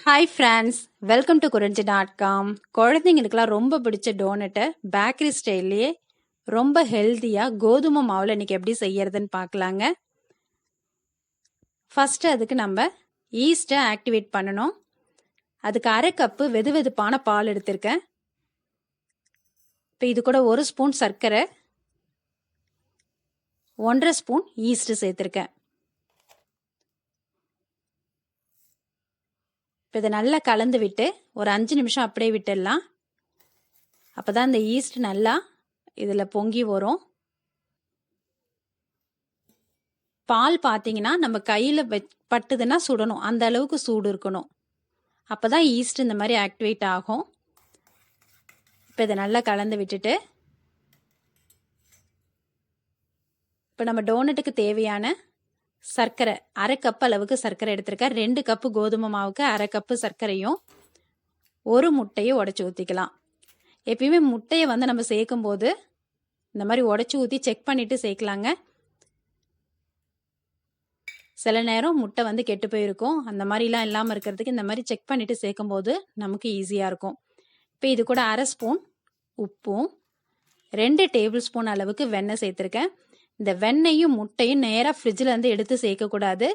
Hi friends, welcome to குறிஞ்சி.com. குழந்தைங்களுக்குலாம் ரொம்ப பிடிச்ச டோனட்டை பேக்கரி ஸ்டைல்லையே ரொம்ப ஹெல்த்தியாக கோதுமை மாவில் இன்னைக்கு எப்படி செய்யறதுன்னு பார்க்கலாங்க. ஃபஸ்ட்டு அதுக்கு நம்ம ஈஸ்ட்டை ஆக்டிவேட் பண்ணணும். அதுக்கு அரை கப்பு வெது வெதுப்பான பால் எடுத்திருக்கேன். இப்போ இது கூட 1 ஸ்பூன் சர்க்கரை, 1.5 ஸ்பூன் ஈஸ்ட்டு சேர்த்துருக்கேன். இப்போ இதை நல்லா கலந்து விட்டு ஒரு 5 நிமிஷம் அப்படியே விட்டுடலாம். அப்போ தான் இந்த ஈஸ்ட் நல்லா இதில் பொங்கி வரும். பால் பார்த்தீங்கன்னா நம்ம கையில் பட்டுதுன்னா சுடணும், அந்த அளவுக்கு சூடு இருக்கணும். அப்போ தான் ஈஸ்ட் இந்த மாதிரி ஆக்டிவேட் ஆகும். இப்போ இதை நல்லா கலந்து விட்டுட்டு இப்போ நம்ம டோனட்டுக்கு தேவையான சர்க்கரை அரை கப் அளவுக்கு சர்க்கரை எடுத்திருக்கேன். 2 கப்பு கோதுமை மாவுக்கு அரை கப்பு சர்க்கரையும் 1 முட்டையை உடச்சி ஊற்றிக்கலாம். எப்பயுமே முட்டையை நம்ம சேர்க்கும் போது இந்த மாதிரி உடச்சி ஊற்றி செக் பண்ணிட்டு சேர்க்கலாங்க. சில நேரம் முட்டை கெட்டு போயிருக்கும். அந்த மாதிரிலாம் இல்லாமல் இருக்கிறதுக்கு இந்த மாதிரி செக் பண்ணிட்டு சேர்க்கும் போது நமக்கு ஈஸியாக இருக்கும். இப்போ இது கூட அரை ஸ்பூன் உப்பும் 2 டேபிள் ஸ்பூன் அளவுக்கு வெண்ணெய் சேர்த்துருக்கேன். இந்த வெண்ணெயும் முட்டையும் நேராக ஃப்ரிட்ஜிலேருந்து எடுத்து சேர்க்கக்கூடாது.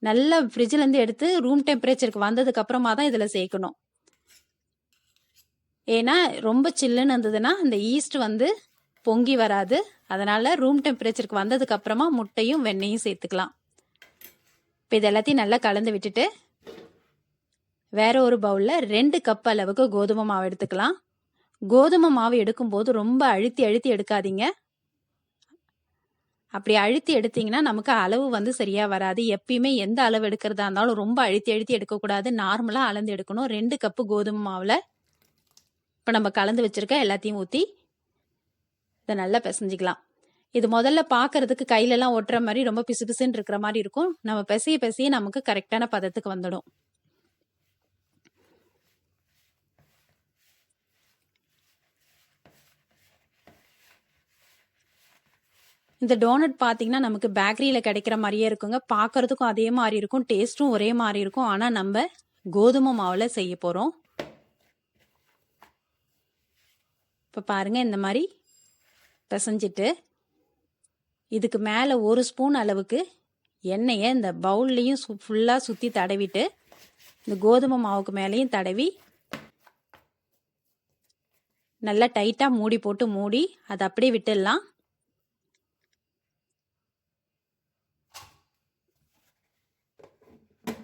நல்லா ஃப்ரிட்ஜிலேருந்து எடுத்து ரூம் டெம்பரேச்சருக்கு வந்ததுக்கு அப்புறமா தான் இதில் சேர்க்கணும். ஏன்னா ரொம்ப சில்லுன்னு இருந்ததுன்னா இந்த ஈஸ்ட் பொங்கி வராது. அதனால ரூம் டெம்பரேச்சருக்கு வந்ததுக்கு அப்புறமா முட்டையும் வெண்ணெயும் சேர்த்துக்கலாம். இப்போ இது எல்லாத்தையும் நல்லா கலந்து விட்டுட்டு வேற ஒரு பவுலில் 2 கப் அளவுக்கு கோதுமை மாவு எடுத்துக்கலாம். கோதுமை மாவு எடுக்கும்போது ரொம்ப அழுத்தி அழுத்தி எடுக்காதீங்க. அப்படி அழுத்தி எடுத்தீங்கன்னா நமக்கு அளவு சரியா வராது. எப்பயுமே எந்த அளவு எடுக்கிறதா இருந்தாலும் ரொம்ப அழுத்தி அழுத்தி எடுக்கக்கூடாது. நார்மலாக அளந்து எடுக்கணும். 2 கப்பு கோதுமை மாவில் இப்போ நம்ம கலந்து வச்சிருக்க எல்லாத்தையும் ஊற்றி இதை நல்லா பிசைஞ்சிக்கலாம். இது முதல்ல பார்க்கறதுக்கு கையிலலாம் ஒட்டுற மாதிரி ரொம்ப பிசு பிசுன்னு இருக்கிற மாதிரி இருக்கும். நம்ம பிசைய பிசைய நமக்கு கரெக்டான பதத்துக்கு வந்துடும். இந்த டோனட் பார்த்தீங்கன்னா நமக்கு பேக்கரியில் கிடைக்கிற மாதிரியே இருக்குங்க. பார்க்கறதுக்கும் அதே மாதிரி இருக்கும், டேஸ்ட்டும் ஒரே மாதிரி இருக்கும். ஆனால் நம்ம கோதுமை மாவில் செய்ய போகிறோம். இப்போ பாருங்கள், இந்த மாதிரி பிசைஞ்சிட்டு இதுக்கு மேலே 1 ஸ்பூன் அளவுக்கு எண்ணெயை இந்த பவுல்லையும் ஃபுல்லாக சுற்றி தடவிட்டு இந்த கோதுமை மாவுக்கு மேலேயும் தடவி நல்லா டைட்டாக மூடி போட்டு மூடி அதை அப்படியே விட்டுடலாம்.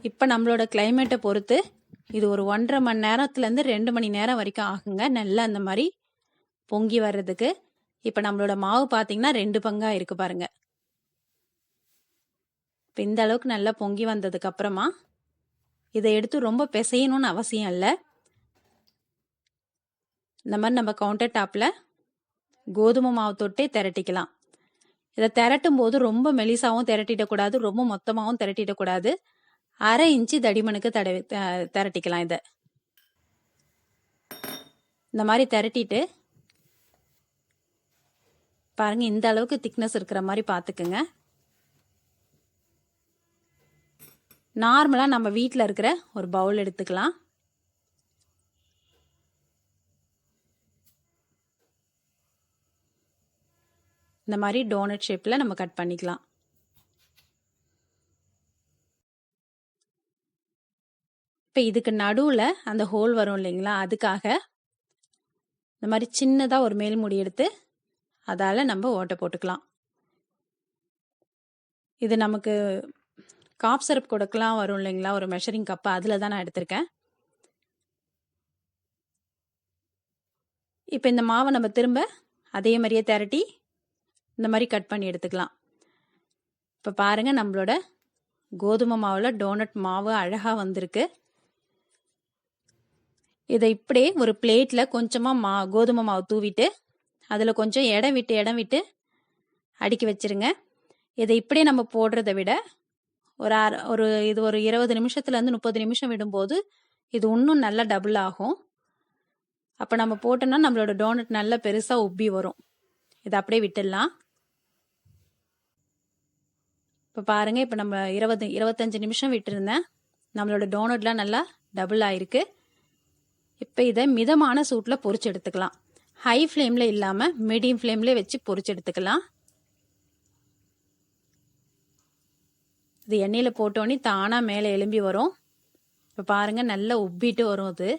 இப்போ நம்மளோட கிளைமேட்டை பொறுத்து இது ஒரு 1.5 மணி நேரத்துலேருந்து 2 மணி நேரம் வரைக்கும் ஆகுங்க நல்லா அந்த மாதிரி பொங்கி வர்றதுக்கு. இப்போ நம்மளோட மாவு பார்த்தீங்கன்னா 2 பங்காக இருக்கு பாருங்க. இப்போ இந்த அளவுக்கு நல்லா பொங்கி வந்ததுக்கு அப்புறமா இதை எடுத்து ரொம்ப பிசையணும்னு அவசியம் இல்லை. இந்த மாதிரி நம்ம கவுண்டர் டாப்பில் கோதுமை மாவு தொட்டே திரட்டிக்கலாம். இதை திரட்டும் போது ரொம்ப மெலிசாவும் திரட்டிடக்கூடாது, ரொம்ப மொத்தமாகவும் திரட்டிடக்கூடாது. 1/2 இன்ச்சு தடிமனுக்கு திரட்டிக்கலாம். இதை இந்த மாதிரி திரட்டிட்டு பாருங்க, இந்த அளவுக்கு திக்னஸ் இருக்கிற மாதிரி பார்த்துக்குங்க. நார்மலாக நம்ம வீட்டில் இருக்கிற ஒரு பவுல் எடுத்துக்கலாம். இந்த மாதிரி டோனட் ஷேப்பில் நம்ம கட் பண்ணிக்கலாம். இப்போ இதுக்கு நடுவில் அந்த ஹோல் வரும் இல்லைங்களா, அதுக்காக இந்த மாதிரி சின்னதாக ஒரு மேல்முடி எடுத்து அதால் நம்ம ஓட்டை போட்டுக்கலாம். இது நமக்கு காப் சிரப் கொடுக்கலாம் வரும் இல்லைங்களா, ஒரு மெஷரிங் கப்பு, அதில் தான் நான் எடுத்திருக்கேன். இப்போ இந்த மாவை நம்ம திரும்ப அதே மாதிரியே திரட்டி இந்த மாதிரி கட் பண்ணி எடுத்துக்கலாம். இப்போ பாருங்கள், நம்மளோட கோதுமை மாவில் டோனட் மாவு அழகாக வந்திருக்கு. இதை இப்படியே ஒரு பிளேட்டில் கொஞ்சமாக கோதுமை மாவு தூவிட்டு அதில் கொஞ்சம் இடம் விட்டு அடுக்கி வச்சிருங்க. இதை இப்படியே நம்ம போடுறத விட இது ஒரு 20 நிமிஷத்துலேருந்து 30 நிமிஷம் விடும்போது இது இன்னும் நல்லா டபுள் ஆகும். அப்போ நம்ம போட்டோம்னா நம்மளோட டோனட் நல்லா பெருசாக உப்பி வரும். இதை அப்படியே விட்டுடலாம். இப்போ பாருங்கள், இப்போ நம்ம 25 நிமிஷம் விட்டுருந்தேன். நம்மளோட டோனட்லாம் நல்லா டபுள் ஆயிருக்கு. இப்போ இதை மிதமான சூட்டில் பொரிச்சு எடுத்துக்கலாம். ஹை ஃப்ளேமில் இல்லாமல் மீடியம் ஃப்ளேம்லேயே வச்சு பொரிச்சு எடுத்துக்கலாம். இது எண்ணெயில் போட்டோன்னே தானாக மேலே எலும்பி வரும். இப்போ பாருங்கள் நல்லா உப்பிட்டு வரும். அது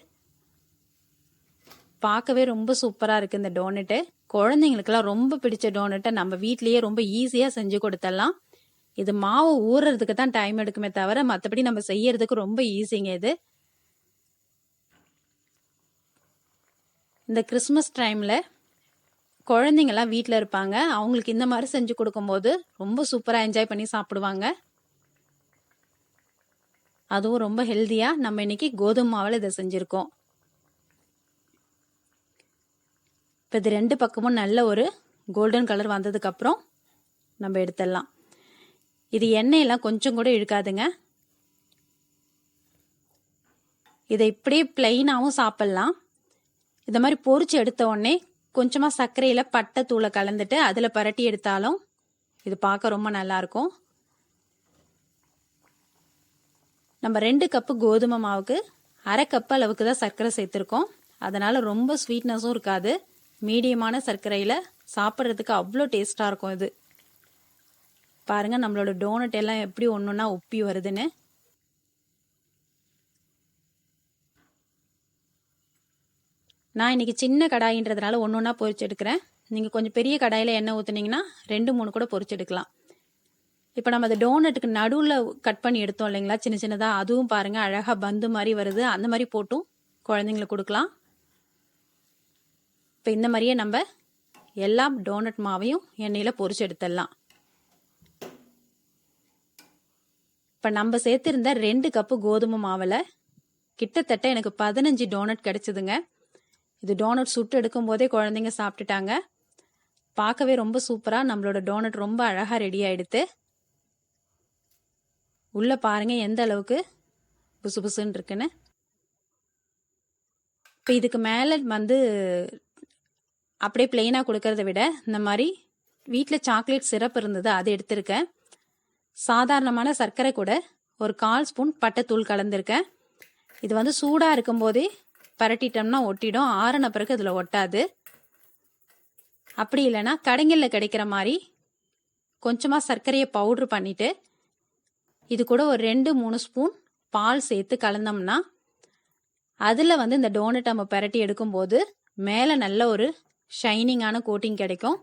பார்க்கவே ரொம்ப சூப்பராக இருக்குது இந்த டோனட்டு. குழந்தைங்களுக்கெல்லாம் ரொம்ப பிடிச்ச டோனட்டை நம்ம வீட்லேயே ரொம்ப ஈஸியாக செஞ்சு கொடுத்துடலாம். இது மாவு ஊறுறதுக்கு தான் டைம் எடுக்குமே தவிர மற்றபடி நம்ம செய்யறதுக்கு ரொம்ப ஈஸிங்க இது. இந்த கிறிஸ்மஸ் டைமில் குழந்தைங்கள்லாம் வீட்டில் இருப்பாங்க. அவங்களுக்கு இந்த மாதிரி செஞ்சு கொடுக்கும்போது ரொம்ப சூப்பராக என்ஜாய் பண்ணி சாப்பிடுவாங்க. அதுவும் ரொம்ப ஹெல்த்தியாக நம்ம இன்னைக்கு கோதுமை மாவில் இதை செஞ்சுருக்கோம். இப்போ இது 2 பக்கமும் நல்ல ஒரு கோல்டன் கலர் வந்ததுக்கப்புறம் நம்ம எடுத்துடலாம். இது எண்ணெயெல்லாம் கொஞ்சம் கூட இழுக்காதுங்க. இதை இப்படியே பிளெயினாகவும் சாப்பிட்லாம். இந்த மாதிரி பொரிச்சு எடுத்த உடனே கொஞ்சமாக சர்க்கரையில் பட்டை தூளை கலந்துட்டு அதில் பரட்டி எடுத்தாலும் இது பார்க்க ரொம்ப நல்லாயிருக்கும். நம்ம 2 கப்பு கோதுமை மாவுக்கு 1/2 கப்பு அளவுக்கு தான் சர்க்கரை சேர்த்துருக்கோம். அதனால் ரொம்ப ஸ்வீட்னஸும் இருக்காது. மீடியமான சர்க்கரையில் சாப்பிட்றதுக்கு அவ்வளோ டேஸ்ட்டாக இருக்கும். இது பாருங்கள் நம்மளோட டோனட் எல்லாம் எப்படி ஒன்றுன்னா உப்பி வருதுன்னு. நான் இன்றைக்கி சின்ன கடாயின்றதுனால ஒன்றா பொரிச்சு எடுக்கிறேன். நீங்கள் கொஞ்சம் பெரிய கடாயில் எண்ணெய் ஊற்றுனீங்கன்னா 2-3 கூட பொரிச்சு எடுக்கலாம். இப்போ நம்ம அந்த டோனட்டுக்கு நடுவில் கட் பண்ணி எடுத்தோம் இல்லைங்களா சின்ன சின்னதாக, அதுவும் பாருங்கள் அழகாக பந்து மாதிரி வருது. அந்த மாதிரி போட்டும் குழந்தைங்களுக்கு கொடுக்கலாம். இப்போ இந்த மாதிரியே நம்ம எல்லா டோனட் மாவையும் எண்ணெயில் பொரிச்சு எடுத்துடலாம். இப்போ நம்ம சேர்த்துருந்த 2 கப்பு கோதுமை மாவில் கிட்டத்தட்ட எனக்கு 15 டோனட் கிடைச்சிதுங்க. இது டோனட் சுட்டு எடுக்கும் போதே குழந்தைங்க சாப்பிட்டுட்டாங்க. பார்க்கவே ரொம்ப சூப்பராக நம்மளோட டோனட் ரொம்ப அழகாக ரெடி ஆகிடுது. உள்ளே பாருங்கள் எந்த அளவுக்கு புசு புசுன்னு இருக்குன்னு. இப்போ இதுக்கு மேலே அப்படியே பிளெயினாக கொடுக்கறத விட இந்த மாதிரி வீட்டில் சாக்லேட் சிரப் இருந்தது, அதை எடுத்திருக்கேன். சாதாரணமான சர்க்கரை கூட ஒரு 1/4 ஸ்பூன் பட்டைத்தூள் கலந்துருக்கேன். இது சூடாக இருக்கும்போதே பரட்டிட்டோம்னா ஒட்டிடும். ஆறின பிறகு இதில் ஒட்டாது. அப்படி இல்லைன்னா கடைங்களில் கிடைக்கிற மாதிரி கொஞ்சமாக சர்க்கரையை பவுட்ரு பண்ணிவிட்டு இது கூட ஒரு 2-3 ஸ்பூன் பால் சேர்த்து கலந்தோம்னா அதில் இந்த டோனட் நம்ம பரட்டி எடுக்கும்போது மேலே நல்ல ஒரு ஷைனிங்கான கோட்டிங் கிடைக்கும்.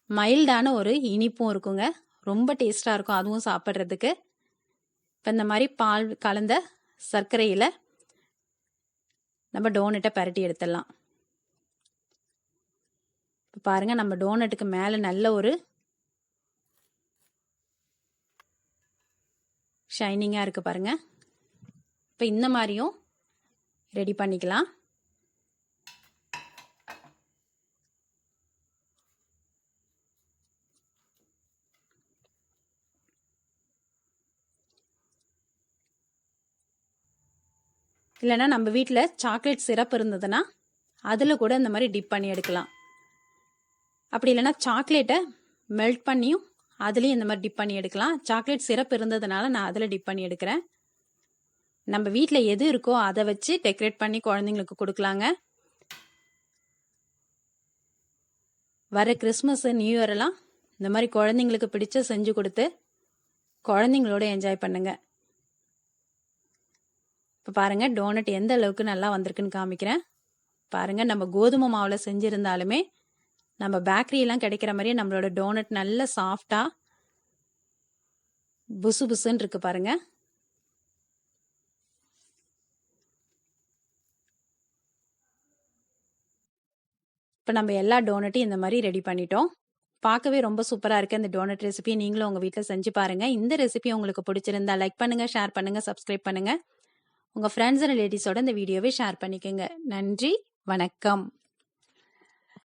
மைல்டான ஒரு இனிப்பும் இருக்குங்க. ரொம்ப டேஸ்டாக இருக்கும் அதுவும் சாப்பிட்றதுக்கு. இப்போ இந்த மாதிரி பால் கலந்த சர்க்கரையில் நம்ம டோனட்டை பரட்டி எடுத்துடலாம். இப்போ பாருங்கள் நம்ம டோனட்டுக்கு மேலே நல்ல ஒரு ஷைனிங்காக இருக்குது பாருங்கள். இப்போ இந்த மாதிரியும் ரெடி பண்ணிக்கலாம். இல்லைன்னா நம்ம வீட்டில் சாக்லேட் சிரப் இருந்ததுன்னா அதில் கூட இந்த மாதிரி டிப் பண்ணி எடுக்கலாம். அப்படி இல்லைன்னா சாக்லேட்டை மெல்ட் பண்ணியும் அதுலேயும் இந்த மாதிரி டிப் பண்ணி எடுக்கலாம். சாக்லேட் சிரப் இருந்ததுனால நான் அதில் டிப் பண்ணி எடுக்கிறேன். நம்ம வீட்டில் எது இருக்கோ அதை வச்சு டெக்கரேட் பண்ணி குழந்தைங்களுக்கு கொடுக்கலாங்க. வர கிறிஸ்மஸ் நியூ இயர் எல்லாம் இந்த மாதிரி குழந்தைங்களுக்கு பிடிச்ச செஞ்சு கொடுத்து குழந்தைங்களோட என்ஜாய் பண்ணுங்க. இப்போ பாருங்கள் டோனட் எந்த அளவுக்கு நல்லா வந்திருக்குன்னு காமிக்கிறேன். பாருங்கள் நம்ம கோதுமை மாவில் செஞ்சுருந்தாலுமே நம்ம பேக்கரியெல்லாம் கிடைக்கிற மாதிரியே நம்மளோட டோனட் நல்ல சாஃப்டாக புசு புசுன்னு இருக்கு பாருங்க. இப்போ நம்ம எல்லா டோனட்டையும் இந்த மாதிரி ரெடி பண்ணிட்டோம். பார்க்கவே ரொம்ப சூப்பராக இருக்குது இந்த டோனட் ரெசிபி. நீங்களும் உங்கள் வீட்டில் செஞ்சு பாருங்கள். இந்த ரெசிபி உங்களுக்கு பிடிச்சிருந்தா லைக் பண்ணுங்கள், ஷேர் பண்ணுங்கள், சப்ஸ்கிரைப் பண்ணுங்கள். உங்கள் ஃப்ரெண்ட்ஸ் அண்ட் ரிலேட்டிவ்ஸோட இந்த வீடியோவை ஷேர் பண்ணிக்கோங்க. நன்றி, வணக்கம்.